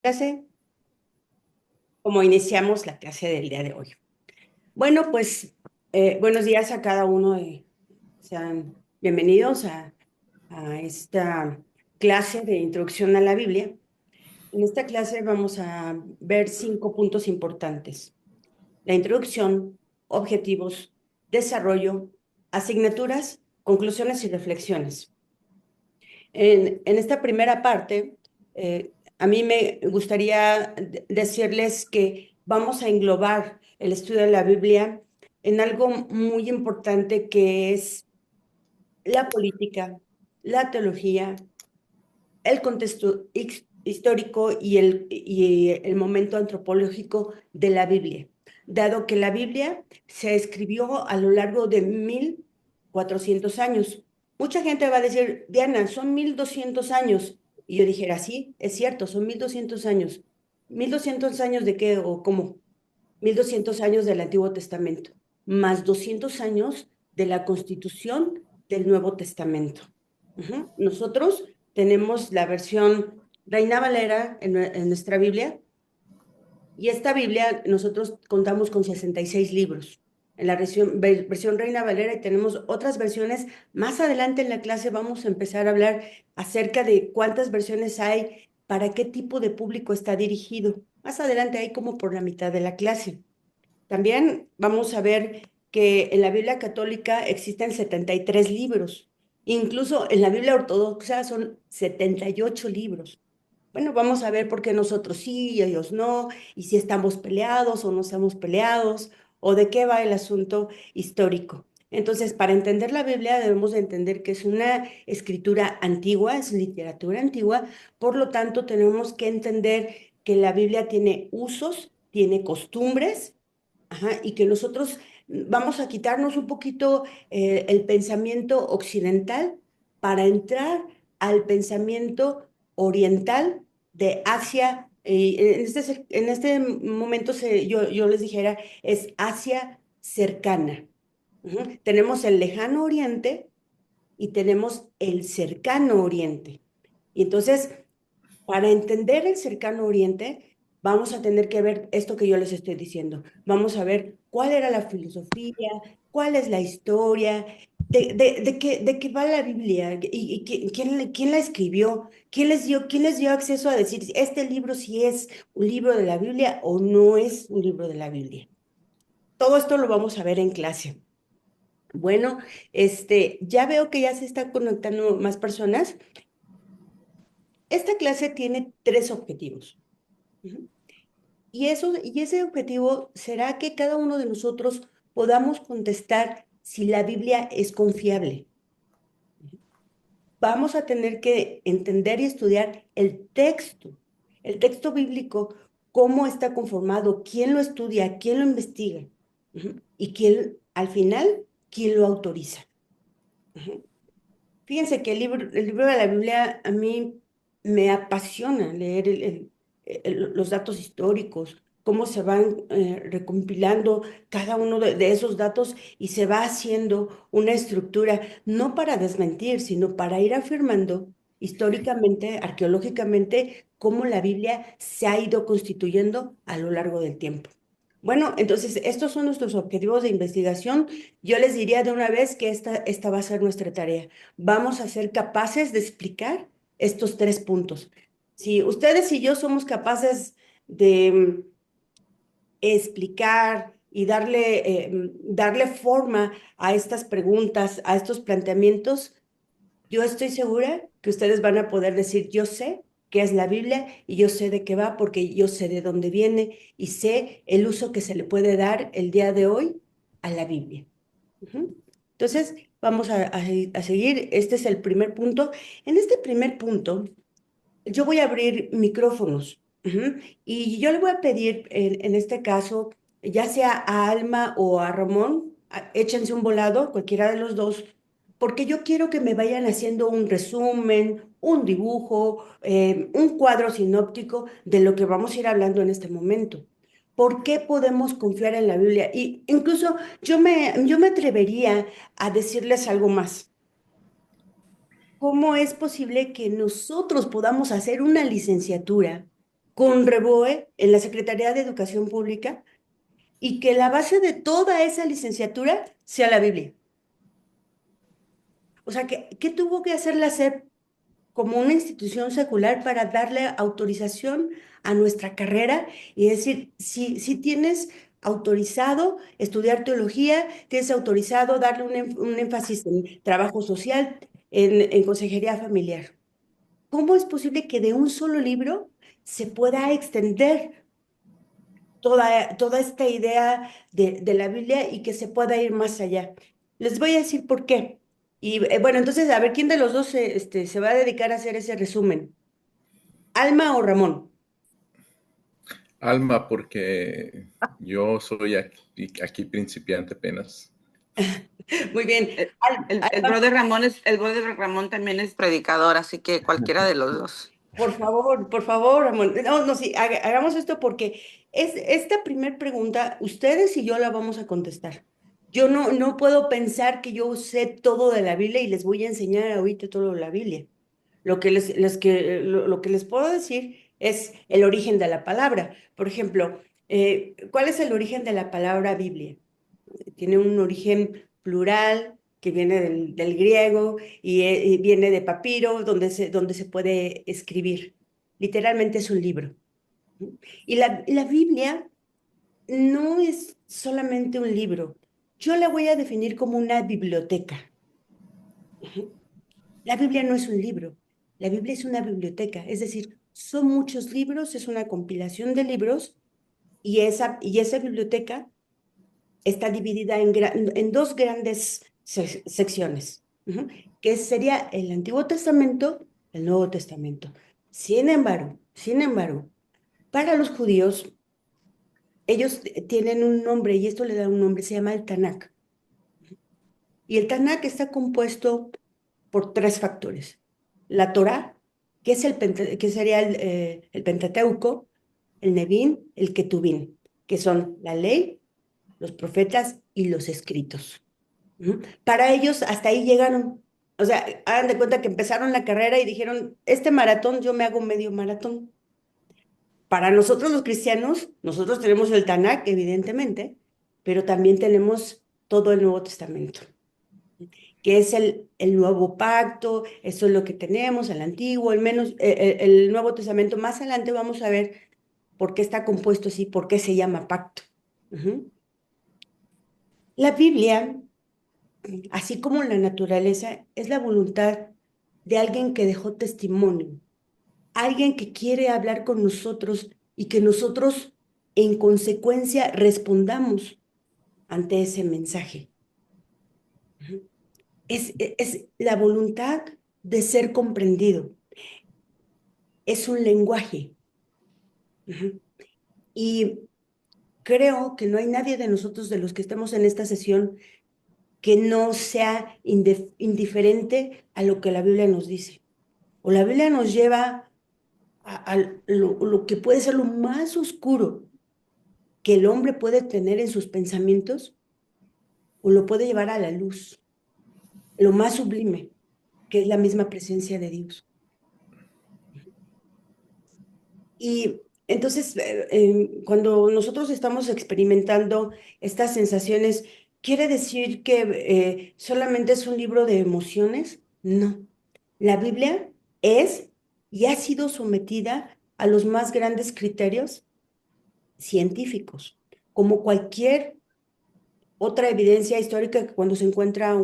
Clase, como iniciamos la clase del día de hoy. Bueno, pues buenos días a cada uno. Sean bienvenidos a esta clase de introducción a la Biblia. En esta clase vamos a ver 5 puntos importantes: la introducción, objetivos, desarrollo, asignaturas, conclusiones y reflexiones. En esta primera parte, a mí me gustaría decirles que vamos a englobar el estudio de la Biblia en algo muy importante, que es la política, la teología, el contexto histórico y el momento antropológico de la Biblia, dado que la Biblia se escribió a lo largo de 1400 años. Mucha gente va a decir: Diana, son 1200 años. Y yo dijera: sí, es cierto, son 1200 años. ¿1200 años de qué o cómo? 1200 años del Antiguo Testamento, más 200 años de la Constitución del Nuevo Testamento. Nosotros tenemos la versión Reina Valera en nuestra Biblia, y esta Biblia nosotros contamos con 66 libros en la versión Reina Valera, y tenemos otras versiones. Más adelante en la clase vamos a empezar a hablar acerca de cuántas versiones hay, para qué tipo de público está dirigido. Más adelante, hay como por la mitad de la clase. También vamos a ver que en la Biblia católica existen 73 libros. Incluso en la Biblia ortodoxa son 78 libros. Bueno, vamos a ver por qué nosotros sí y ellos no, y si estamos peleados o no estamos peleados, o de qué va el asunto histórico. Entonces, para entender la Biblia debemos de entender que es una escritura antigua, es literatura antigua. Por lo tanto, tenemos que entender que la Biblia tiene usos, tiene costumbres. Ajá, y que nosotros vamos a quitarnos un poquito el pensamiento occidental para entrar al pensamiento oriental de Asia. En este momento, yo les dijera, es Asia cercana. Tenemos el lejano oriente y tenemos el cercano oriente. Y entonces, para entender el cercano oriente, vamos a tener que ver esto que yo les estoy diciendo. Vamos a ver cuál era la filosofía, cuál es la historia, de qué va la Biblia, y quién la escribió, quién les dio acceso a decir si este libro sí es un libro de la Biblia o no es un libro de la Biblia. Todo esto lo vamos a ver en clase. Bueno, ya veo que ya se están conectando más personas. Esta clase tiene 3 objetivos. Ujú. Y ese objetivo será que cada uno de nosotros podamos contestar si la Biblia es confiable. Vamos a tener que entender y estudiar el texto bíblico, cómo está conformado, quién lo estudia, quién lo investiga, y al final, quién lo autoriza. Ujú. Fíjense que el libro de la Biblia a mí me apasiona leer los datos históricos, cómo se van recompilando cada uno de esos datos, y se va haciendo una estructura, no para desmentir, sino para ir afirmando históricamente, arqueológicamente, cómo la Biblia se ha ido constituyendo a lo largo del tiempo. Bueno, entonces estos son nuestros objetivos de investigación. Yo les diría de una vez que esta va a ser nuestra tarea. Vamos a ser capaces de explicar estos 3 puntos. Si ustedes y yo somos capaces de explicar y darle forma a estas preguntas, a estos planteamientos, yo estoy segura que ustedes van a poder decir: yo sé qué es la Biblia, y yo sé de qué va, porque yo sé de dónde viene y sé el uso que se le puede dar el día de hoy a la Biblia. Ujú. Entonces, vamos a seguir. Este es el primer punto. En este primer punto, yo voy a abrir micrófonos. Y yo le voy a pedir, en este caso, ya sea a Alma o a Ramón, échense un volado, cualquiera de los dos, porque yo quiero que me vayan haciendo un resumen, un dibujo, un cuadro sinóptico de lo que vamos a ir hablando en este momento. ¿Por qué podemos confiar en la Biblia? Y incluso yo me atrevería a decirles algo más. ¿Cómo es posible que nosotros podamos hacer una licenciatura con Reboe en la Secretaría de Educación Pública y que la base de toda esa licenciatura sea la Biblia. O sea, ¿qué tuvo que hacer la SEP como una institución secular para darle autorización a nuestra carrera y decir, si tienes autorizado estudiar teología, tienes autorizado darle un énfasis en trabajo social, en consejería familiar? ¿Cómo es posible que de un solo libro se pueda extender toda esta idea de la Biblia y que se pueda ir más allá? Les voy a decir por qué. Y bueno, entonces, a ver, ¿quién de los dos se va a dedicar a hacer ese resumen? ¿Alma o Ramón? Alma, porque yo soy aquí principiante apenas. Muy bien. El Alma, brother Ramón el brother Ramón también es predicador, así que cualquiera de los dos. por favor, Ramón. No, no, sí, hagamos esto porque esta primer pregunta, ustedes y yo la vamos a contestar. Yo no puedo pensar que yo sé todo de la Biblia y les voy a enseñar ahorita todo de la Biblia. Lo que les puedo decir es el origen de la palabra. Por ejemplo, ¿cuál es el origen de la palabra Biblia? Tiene un origen plural que viene del griego y viene de papiro, donde se puede escribir. Literalmente es un libro. Y la Biblia no es solamente un libro. Yo la voy a definir como una biblioteca. La Biblia no es un libro, la Biblia es una biblioteca, es decir, son muchos libros, es una compilación de libros y esa biblioteca está dividida en dos grandes secciones, que sería el Antiguo Testamento, el Nuevo Testamento. Sin embargo, para los judíos, ellos tienen un nombre y esto le da un nombre, se llama el Tanakh. Y el Tanakh está compuesto por tres factores. La Torá, que sería el Pentateuco, el Nevín, el Ketubín, que son la ley, los profetas y los escritos. ¿Mm? Para ellos, hasta ahí llegaron. O sea, hagan de cuenta que empezaron la carrera y dijeron, este maratón yo me hago medio maratón. Para nosotros los cristianos, nosotros tenemos el Tanakh, evidentemente, pero también tenemos todo el Nuevo Testamento, que es el nuevo pacto, eso es lo que tenemos, el antiguo, el Nuevo Testamento. Más adelante vamos a ver por qué está compuesto así, por qué se llama pacto. Ujú. La Biblia, así como la naturaleza, es la voluntad de alguien que dejó testimonio, alguien que quiere hablar con nosotros y que nosotros, en consecuencia, respondamos ante ese mensaje. Ujú. Es la voluntad de ser comprendido. Es un lenguaje. Ujú. Y creo que no hay nadie de nosotros, de los que estemos en esta sesión, que no sea indiferente a lo que la Biblia nos dice. O la Biblia nos lleva a lo que puede ser lo más oscuro que el hombre puede tener en sus pensamientos, o lo puede llevar a la luz, lo más sublime, que es la misma presencia de Dios. Y entonces, cuando nosotros estamos experimentando estas sensaciones, ¿quiere decir que solamente es un libro de emociones? No. La Biblia es y ha sido sometida a los más grandes criterios científicos, como cualquier otra evidencia histórica, que cuando se encuentra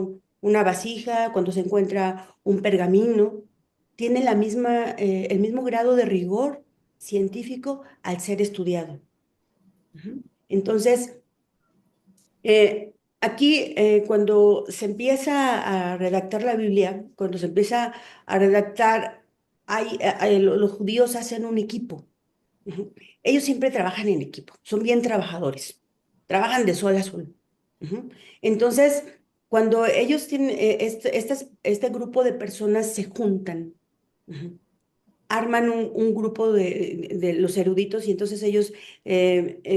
una vasija, cuando se encuentra un pergamino, tiene el mismo grado de rigor científico al ser estudiado. Ujú. Entonces, aquí cuando se empieza a redactar la Biblia, cuando se empieza a redactar, los judíos hacen un equipo. Ujú. Ellos siempre trabajan en equipo, son bien trabajadores, trabajan de sol a sol. Ujú. Entonces, cuando ellos tienen, este grupo de personas se juntan, ujú, arman un grupo de los eruditos y entonces ellos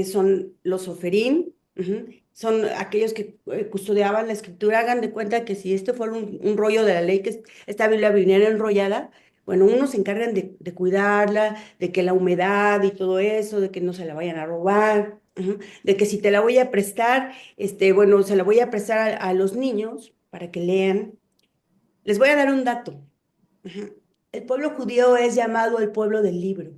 son los oferim, ujú, son aquellos que custodiaban la escritura. Hagan de cuenta que si este fuera un rollo de la ley, que esta Biblia viniera enrollada, Bueno, unos se encargan de cuidarla, de que la humedad y todo eso, de que no se la vayan a robar, de que si te la voy a prestar, bueno, se la voy a prestar a los niños para que lean. Les voy a dar un dato. Ujú. El pueblo judío es llamado el pueblo del libro.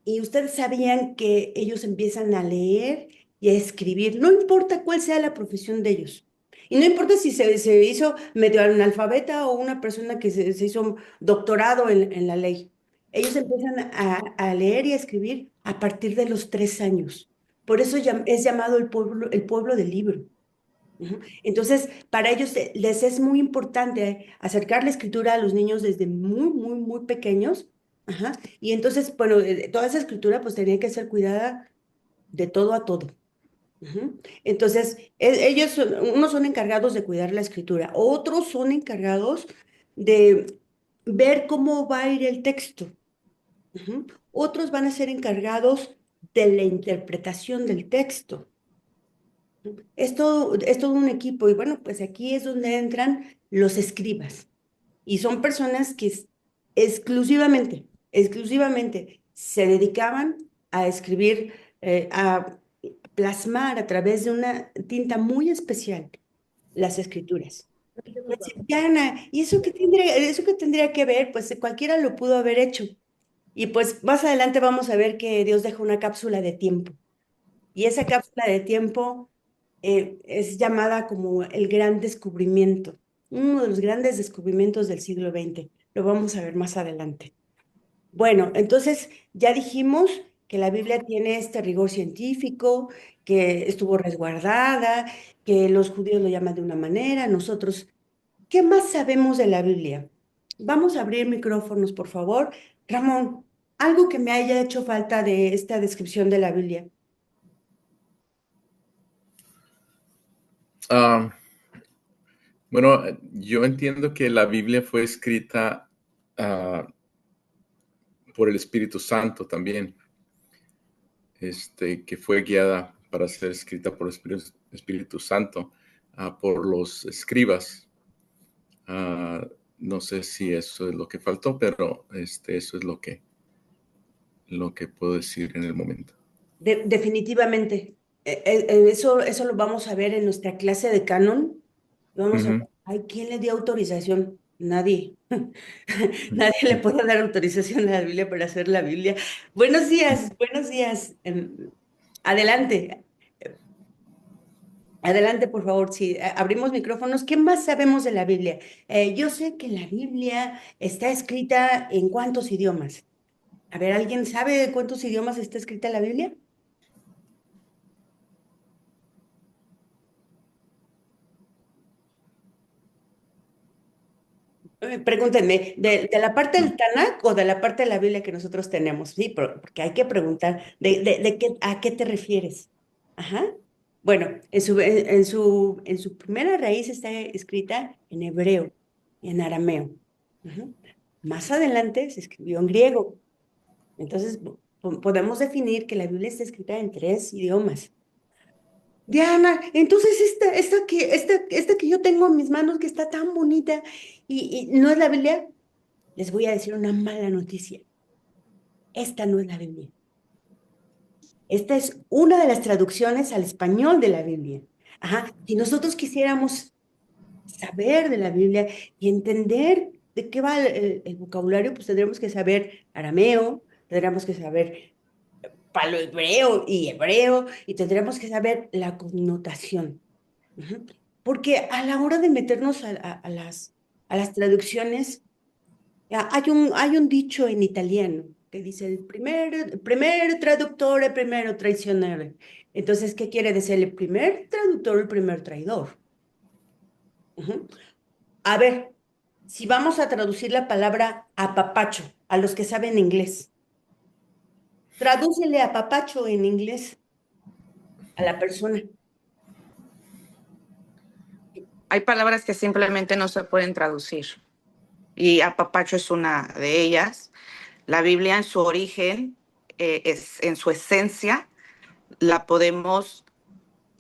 Y ustedes sabían que ellos empiezan a leer y a escribir, no importa cuál sea la profesión de ellos. Y no importa si se hizo medio analfabeta o una persona que se hizo doctorado en la ley. Ellos empiezan a leer y a escribir a partir de los 3 años. Por eso es llamado el pueblo del libro. Ujú. Entonces, para ellos les es muy importante acercar la escritura a los niños desde muy, muy, muy pequeños. Ajá. Y entonces, bueno, toda esa escritura pues tenía que ser cuidada de todo a todo. Ujú. Entonces, unos son encargados de cuidar la escritura, otros son encargados de ver cómo va a ir el texto. Ujú. Otros van a ser encargados de la interpretación del texto. Es todo un equipo y bueno, pues aquí es donde entran los escribas y son personas que exclusivamente se dedicaban a escribir, a plasmar a través de una tinta muy especial las escrituras. Diana, ¿y eso qué tendría que ver? Pues cualquiera lo pudo haber hecho. Y pues más adelante vamos a ver que Dios deja una cápsula de tiempo. Y esa cápsula de tiempo es llamada como el gran descubrimiento, uno de los grandes descubrimientos del siglo XX. Lo vamos a ver más adelante. Bueno, entonces ya dijimos que la Biblia tiene este rigor científico, que estuvo resguardada, que los judíos lo llaman de una manera, nosotros, ¿qué más sabemos de la Biblia? Vamos a abrir micrófonos, por favor. Ramón, algo que me haya hecho falta de esta descripción de la Biblia. Ah, bueno, yo entiendo que la Biblia fue escrita ah, por el Espíritu Santo también, que fue guiada para ser escrita por el Espíritu Santo, por los escribas. Ah, no sé si eso es lo que faltó, pero eso es lo que puedo decir en el momento. Definitivamente. Eso lo vamos a ver en nuestra clase de canon. Vamos a ver, Ujú. ay, ¿quién le dio autorización? Nadie. Nadie le puede dar autorización a la Biblia para hacer la Biblia. Buenos días, buenos días. Adelante, adelante, por favor. Sí, abrimos micrófonos. ¿Qué más sabemos de la Biblia? Yo sé que la Biblia está escrita en cuántos idiomas. A ver, ¿alguien sabe de cuántos idiomas está escrita la Biblia? Pregúntenme, ¿de la parte del Tanakh o de la parte de la Biblia que nosotros tenemos? Sí, porque hay que preguntar, ¿a qué te refieres? Ajá. Bueno, en su primera raíz está escrita en hebreo, en arameo. Ujú. Más adelante se escribió en griego. Entonces, podemos definir que la Biblia está escrita en 3 idiomas. Diana, entonces esta que yo tengo en mis manos, que está tan bonita, y no es la Biblia. Les voy a decir una mala noticia. Esta no es la Biblia. Esta es una de las traducciones al español de la Biblia. Ajá. Si nosotros quisiéramos saber de la Biblia y entender de qué va el vocabulario, pues tendríamos que saber arameo, tendríamos que saber palo hebreo, y tendríamos que saber la connotación. Ujú. Porque a la hora de meternos a las traducciones, hay un dicho en italiano que dice el primer traductor, el primero traicionero. Entonces, ¿qué quiere decir el primer traductor, el primer traidor? Ujú. A ver, si vamos a traducir la palabra apapacho a los que saben inglés, tradúcele apapacho en inglés a la persona. Hay palabras que simplemente no se pueden traducir y apapacho es una de ellas. La Biblia en su origen, en su esencia, la podemos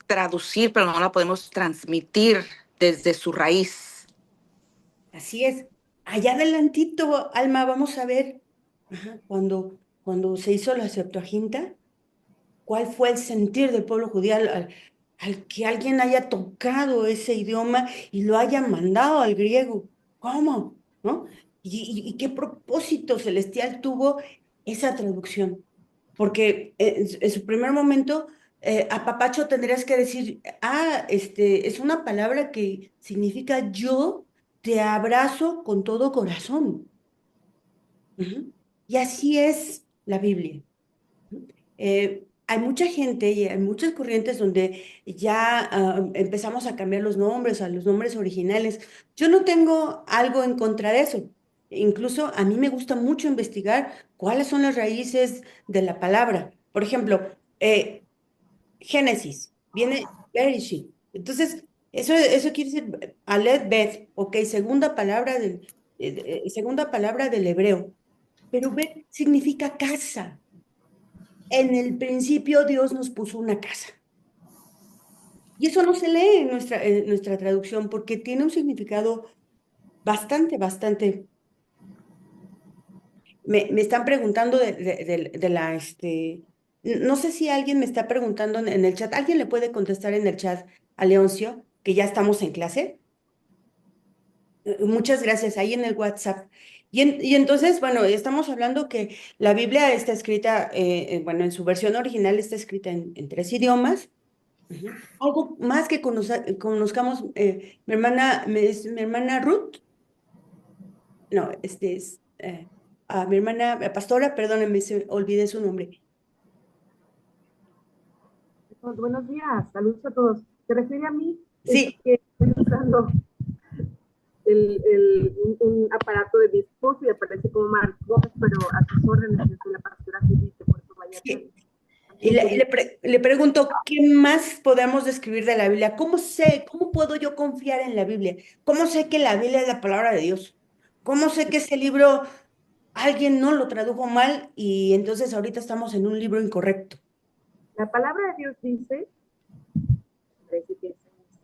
traducir, pero no la podemos transmitir desde su raíz. Así es. allá adelantito, Alma, vamos a ver, cuando se hizo la Septuaginta, ¿cuál fue el sentir del pueblo judío al que alguien haya tocado ese idioma y lo haya mandado al griego? ¿Cómo? ¿No? ¿Y qué propósito celestial tuvo esa traducción? Porque en su primer momento, apapacho tendrías que decir, es una palabra que significa yo te abrazo con todo corazón. Ujú. Y así es la Biblia. Hay mucha gente y hay muchas corrientes donde ya empezamos a cambiar los nombres a los nombres originales. Yo no tengo algo en contra de eso. Incluso a mí me gusta mucho investigar cuáles son las raíces de la palabra. Por ejemplo, Génesis, viene Bereshit. Entonces, eso quiere decir Aleph Bet, ok, segunda palabra del hebreo. Pero Bet significa casa. En el principio Dios nos puso una casa. Y eso no se lee en nuestra traducción porque tiene un significado bastante. Me están preguntando de la, no sé si alguien me está preguntando en el chat. ¿Alguien le puede contestar en el chat a Leoncio que ya estamos en clase? Muchas gracias, ahí en el WhatsApp. Y entonces, bueno, estamos hablando que la Biblia está escrita, bueno, en su versión original está escrita en 3 idiomas. Ujú. Algo más que conozcamos, es mi hermana Ruth, no, mi hermana pastora, perdónenme, olvidé su nombre. Buenos días, saludos a todos. ¿Se refiere a mí? Es Sí, que estoy usando un aparato de mi esposo y aparece como Mark Gómez, pero a sus órdenes, yo soy la pastora Felipe, por eso vaya sí. tan Le pregunto, ¿qué más podemos describir de la Biblia? ¿Cómo puedo yo confiar en la Biblia? ¿Cómo sé que la Biblia es la palabra de Dios? ¿Cómo sé que ese libro alguien no lo tradujo mal y entonces ahorita estamos en un libro incorrecto? La palabra de Dios dice, parece que es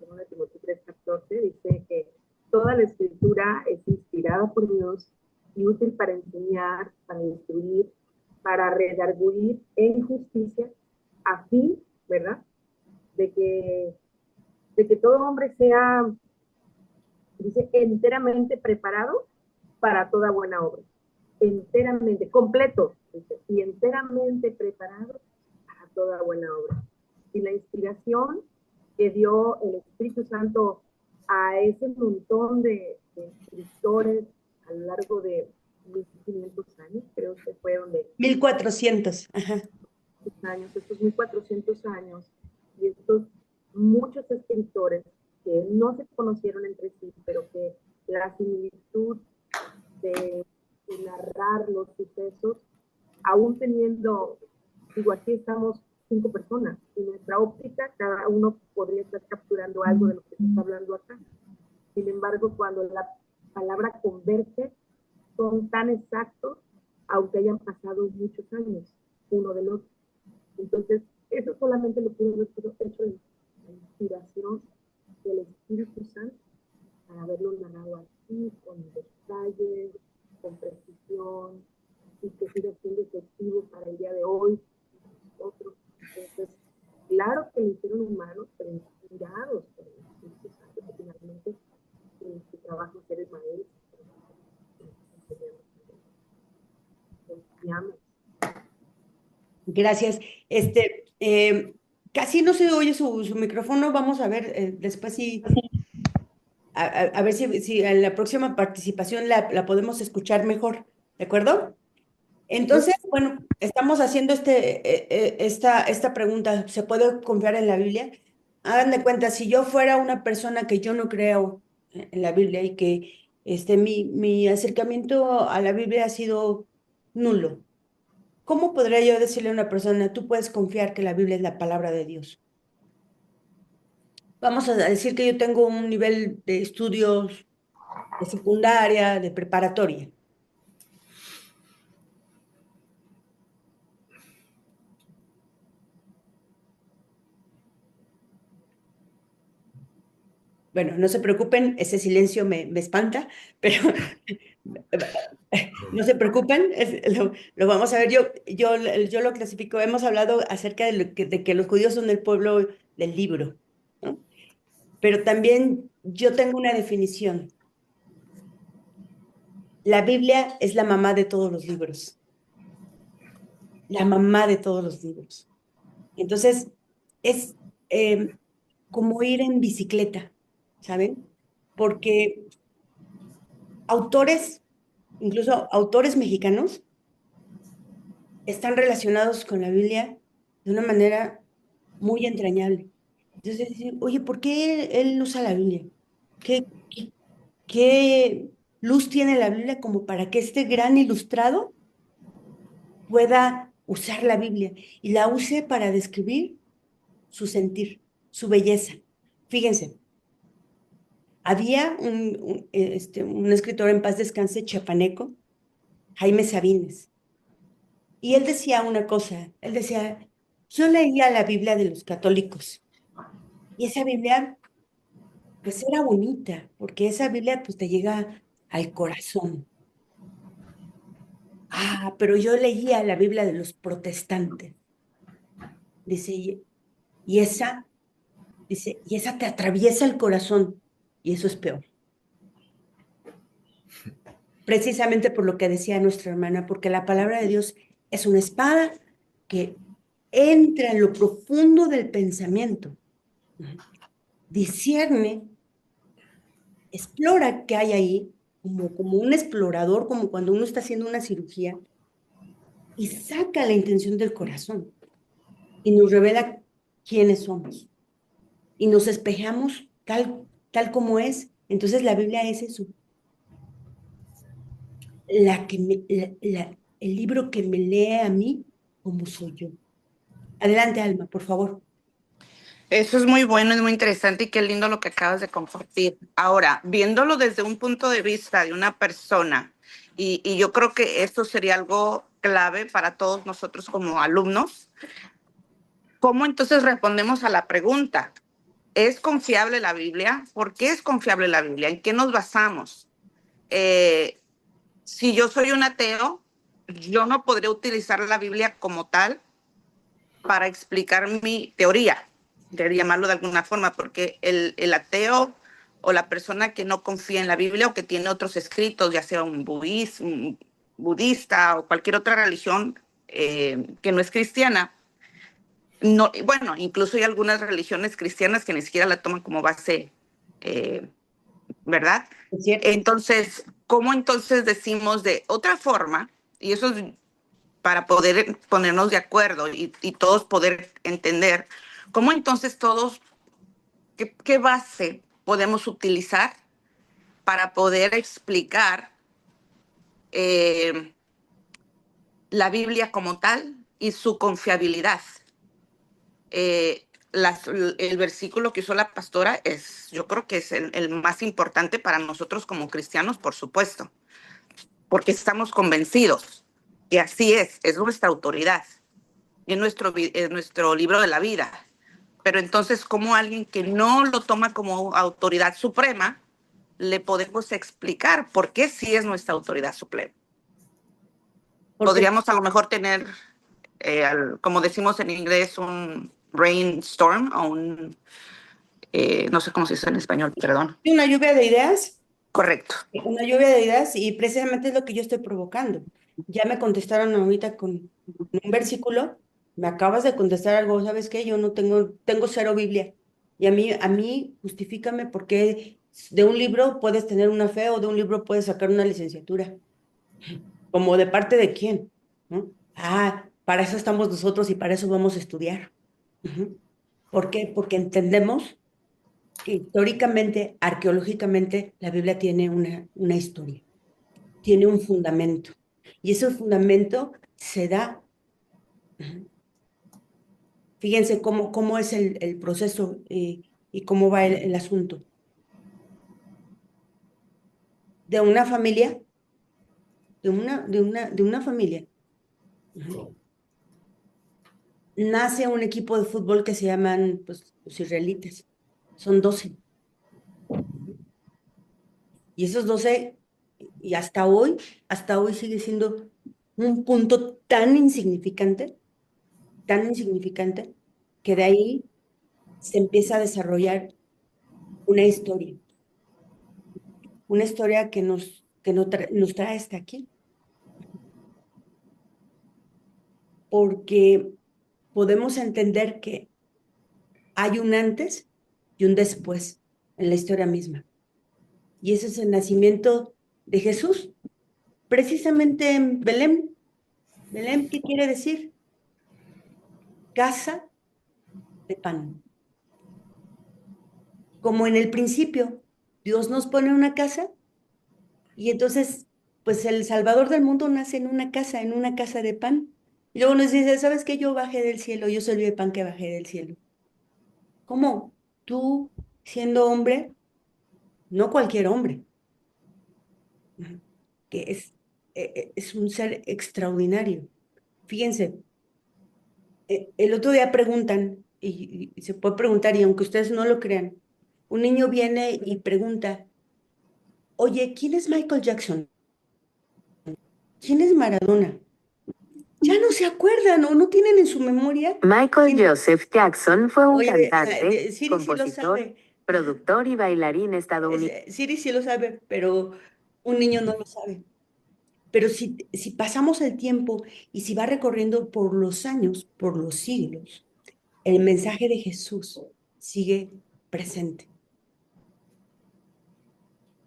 en 2 Timoteo 3:14, dice que toda la escritura es inspirada por Dios y útil para enseñar, para instruir, para redarguir en justicia, a fin, ¿verdad? De que, de que todo hombre sea, dice, enteramente preparado para toda buena obra. Enteramente, completo, dice, y enteramente preparado para toda buena obra. Y la inspiración que dio el Espíritu Santo a ese montón de escritores a lo largo de 1500 años, creo que fue donde 1400. Ajá. años, estos 1400 años, y estos muchos escritores que no se conocieron entre sí, pero que la similitud de narrar los sucesos, aún teniendo, digo, aquí estamos 5 personas, y nuestra óptica, cada uno podría estar capturando algo de lo que se está hablando acá. Sin embargo, cuando la palabra converge, son tan exactos, aunque hayan pasado muchos años uno del otro. Entonces, eso solamente lo pudo haber hecho la inspiración del Espíritu Santo para haberlo narrado así, con detalles, con precisión, y que siga siendo efectivo para el día de hoy, nosotros. Entonces, claro que lo hicieron humanos, pero inspirados por el Espíritu Santo, que finalmente en su trabajo ser el maestro. Confiamos. Gracias. Casi no se oye su micrófono. Vamos a ver después a ver si en la próxima participación la podemos escuchar mejor. ¿De acuerdo? Entonces, bueno, estamos haciendo esta pregunta. ¿Se puede confiar en la Biblia? Hagan de cuenta, si yo fuera una persona que yo no creo en la Biblia y que mi acercamiento a la Biblia ha sido nulo. ¿Cómo podría yo decirle a una persona, tú puedes confiar que la Biblia es la palabra de Dios? Vamos a decir que yo tengo un nivel de estudios de secundaria, de preparatoria. Bueno, no se preocupen, ese silencio me espanta, pero No se preocupen, lo vamos a ver. Yo lo clasifico. Hemos hablado acerca de que los judíos son el pueblo del libro, ¿no? Pero también yo tengo una definición. La Biblia es la mamá de todos los libros, la mamá de todos los libros. Entonces, es como ir en bicicleta, ¿saben? Porque autores, incluso autores mexicanos, están relacionados con la Biblia de una manera muy entrañable. Entonces, dicen, oye, ¿por qué él usa la Biblia? ¿Qué luz tiene la Biblia como para que este gran ilustrado pueda usar la Biblia y la use para describir su sentir, su belleza? Fíjense, había un escritor en paz descanse chiapaneco, Jaime Sabines, y él decía una cosa, él decía, yo leía la Biblia de los católicos y esa Biblia pues era bonita, porque esa Biblia pues te llega al corazón. Ah, pero yo leía la Biblia de los protestantes, dice, y esa, dice, y esa te atraviesa el corazón, y eso es peor. Precisamente por lo que decía nuestra hermana, porque la palabra de Dios es una espada que entra en lo profundo del pensamiento, discierne, explora qué hay ahí, como un explorador, como cuando uno está haciendo una cirugía, y saca la intención del corazón y nos revela quiénes somos. Y nos espejamos tal como es. Entonces la Biblia es eso, el libro que me lee a mí como soy yo. Adelante, Alma, por favor. Eso es muy bueno, es muy interesante y qué lindo lo que acabas de compartir. Ahora, viéndolo desde un punto de vista de una persona, y yo creo que esto sería algo clave para todos nosotros como alumnos, ¿cómo entonces respondemos a la pregunta? ¿Es confiable la Biblia? ¿Por qué es confiable la Biblia? ¿En qué nos basamos? Si yo soy un ateo, yo no podría utilizar la Biblia como tal para explicar mi teoría, de llamarlo de alguna forma, porque el ateo o la persona que no confía en la Biblia o que tiene otros escritos, ya sea un budista o cualquier otra religión que no es cristiana, no, bueno, incluso hay algunas religiones cristianas que ni siquiera la toman como base, ¿verdad? ¿Es cierto? Entonces, ¿cómo entonces decimos de otra forma? Y eso es para poder ponernos de acuerdo y todos poder entender, ¿cómo entonces todos, qué base podemos utilizar para poder explicar la Biblia como tal y su confiabilidad? El versículo que usó la pastora yo creo que es el más importante para nosotros como cristianos, por supuesto, porque estamos convencidos que así es nuestra autoridad, es nuestro libro de la vida. Pero entonces, ¿cómo alguien que no lo toma como autoridad suprema, le podemos explicar por qué sí es nuestra autoridad suprema? Porque Podríamos a lo mejor tener, como decimos en inglés, un brainstorm o no sé cómo se dice en español, perdón. una lluvia de ideas, Correcto. una lluvia de ideas, y precisamente es lo que yo estoy provocando. Ya me contestaron ahorita con un versículo, me acabas de contestar algo, ¿sabes qué? Yo no tengo cero Biblia. Y a mí, justifícame por qué de un libro puedes tener una fe o de un libro puedes sacar una licenciatura. ¿Como de parte de quién? ¿No? Ah, para eso estamos nosotros y para eso vamos a estudiar. Ujú. ¿Por qué? Porque entendemos que históricamente, arqueológicamente, la Biblia tiene una historia, tiene un fundamento. Y ese fundamento se da, ujú, fíjense cómo es el proceso y cómo va el asunto. De una familia, de una familia, ujú, nace un equipo de fútbol que se llaman, pues, los israelitas. Son 12. Y esos 12 y hasta hoy sigue siendo un punto tan insignificante, que de ahí se empieza a desarrollar una historia nos trae hasta aquí, porque podemos entender que hay un antes y un después en la historia misma. Y ese es el nacimiento de Jesús, precisamente en Belén. Belén, ¿qué quiere decir? Casa de pan. Como en el principio, Dios nos pone una casa y entonces, pues el Salvador del mundo nace en una casa de pan. Y luego nos dice, ¿sabes qué? Yo bajé del cielo, yo soy el pan que bajé del cielo. ¿Cómo? Tú, siendo hombre, no cualquier hombre, ujú, que es un ser extraordinario. Fíjense, el otro día preguntan, y se puede preguntar, y aunque ustedes no lo crean, un niño viene y pregunta, oye, ¿quién es Michael Jackson? ¿Quién es Maradona? Ya no se acuerdan o no tienen en su memoria. Michael quién- Joseph Jackson fue un Oye, cantante, Siri sí lo compositor, sabe. productor y bailarín estadounidense. Siri sí lo sabe, pero un niño no lo sabe. Pero si pasamos el tiempo y si va recorriendo por los años, por los siglos, el mensaje de Jesús sigue presente.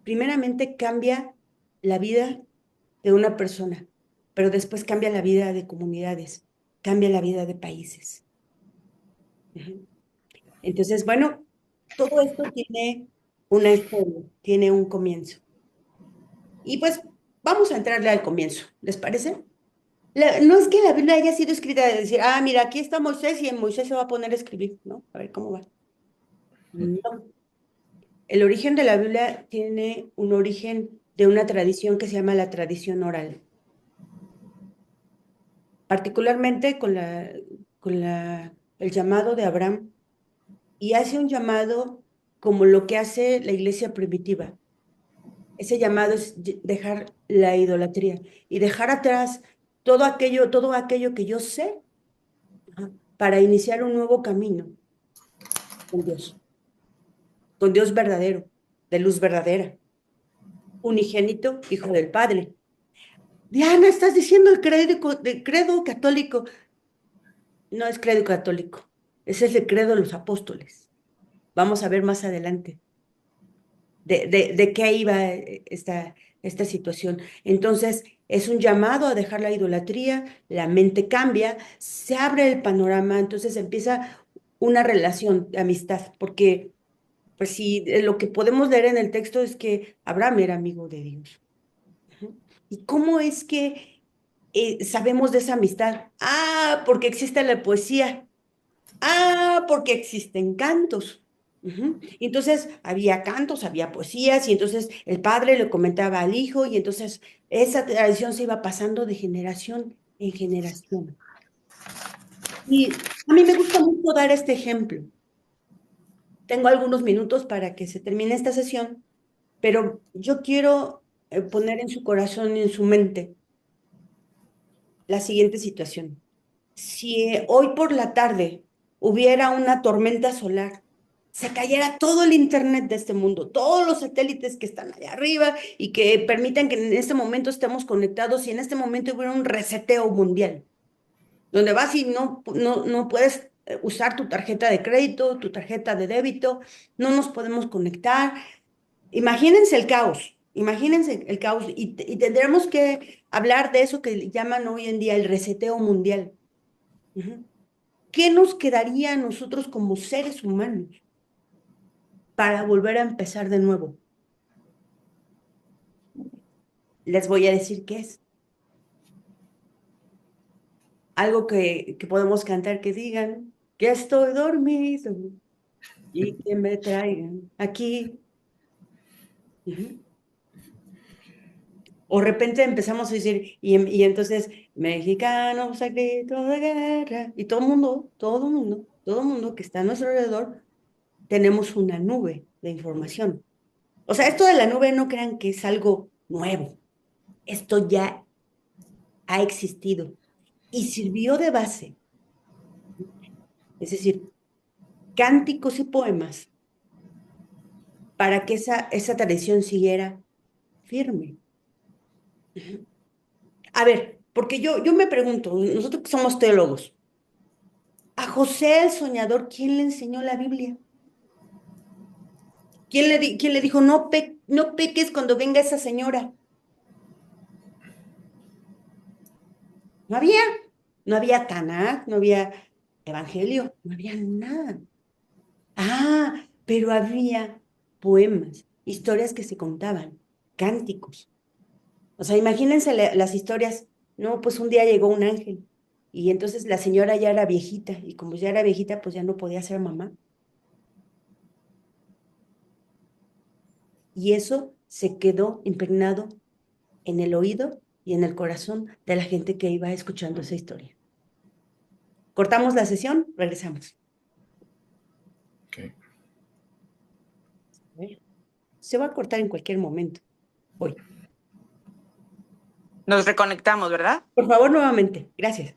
Primeramente cambia la vida de una persona, pero después cambia la vida de comunidades, cambia la vida de países. Ujú. Entonces, bueno, todo esto tiene una historia, tiene un comienzo. Y pues vamos a entrarle al comienzo, ¿les parece? No es que la Biblia haya sido escrita de decir, ah, mira, aquí está Moisés y en Moisés se va a poner a escribir, ¿no? A ver cómo va. No. El origen de la Biblia tiene un origen de una tradición que se llama la tradición oral, particularmente el llamado de Abraham, y hace un llamado como lo que hace la iglesia primitiva. Ese llamado es dejar la idolatría y dejar atrás todo aquello que yo sé, ajá, para iniciar un nuevo camino con con Dios verdadero, de luz verdadera, unigénito, hijo del Padre. Diana, estás diciendo el credo católico. No es credo católico, ese es el credo de los apóstoles. Vamos a ver más adelante de qué iba esta situación. Entonces, es un llamado a dejar la idolatría, la mente cambia, se abre el panorama, entonces empieza una relación de amistad, porque pues si lo que podemos leer en el texto es que Abraham era amigo de Dios. Ujú. ¿Y cómo es que sabemos de esa amistad? Ah, porque existe la poesía. Ah, porque existen cantos. Ujú. Y entonces había cantos, había poesías, y entonces el padre le comentaba al hijo, y entonces esa tradición se iba pasando de generación en generación. Y a mí me gusta mucho dar este ejemplo. Tengo algunos minutos para que se termine esta sesión, pero yo quiero poner en su corazón y en su mente la siguiente situación. Si hoy por la tarde hubiera una tormenta solar, se cayera todo el internet de este mundo, todos los satélites que están allá arriba y que permiten que en este momento estemos conectados, y en este momento hubiera un reseteo mundial, donde vas y no puedes usar tu tarjeta de crédito, tu tarjeta de débito, no nos podemos conectar. Imagínense el caos, y tendremos que hablar de eso que llaman hoy en día el reseteo mundial. Ujú. ¿Qué nos quedaría a nosotros como seres humanos para volver a empezar de nuevo? Les voy a decir qué es. Algo que podemos cantar, que digan que estoy dormido y que me traigan aquí. Ujú. O de repente empezamos a decir, y entonces, mexicanos a grito de guerra, y todo el mundo que está a nuestro alrededor, tenemos una nube de información. O sea, esto de la nube no crean que es algo nuevo. Esto ya ha existido y sirvió de base. Es decir, cánticos y poemas para que esa tradición siguiera firme. A ver, porque yo me pregunto, nosotros que somos teólogos, a José el soñador, ¿quién le enseñó la Biblia? ¿Quién le dijo, no peques cuando venga esa señora? No había, no había Tanakh, no había Evangelio, no había nada. Ah, pero había poemas, historias que se contaban, cánticos. O sea, imagínense las historias. No, pues un día llegó un ángel y entonces la señora ya era viejita y como ya era viejita, pues ya no podía ser mamá. Y eso se quedó impregnado en el oído y en el corazón de la gente que iba escuchando esa historia. Cortamos la sesión, regresamos. Ok. Se va a cortar en cualquier momento. Voy. Nos reconectamos, ¿verdad? Por favor, nuevamente. Gracias.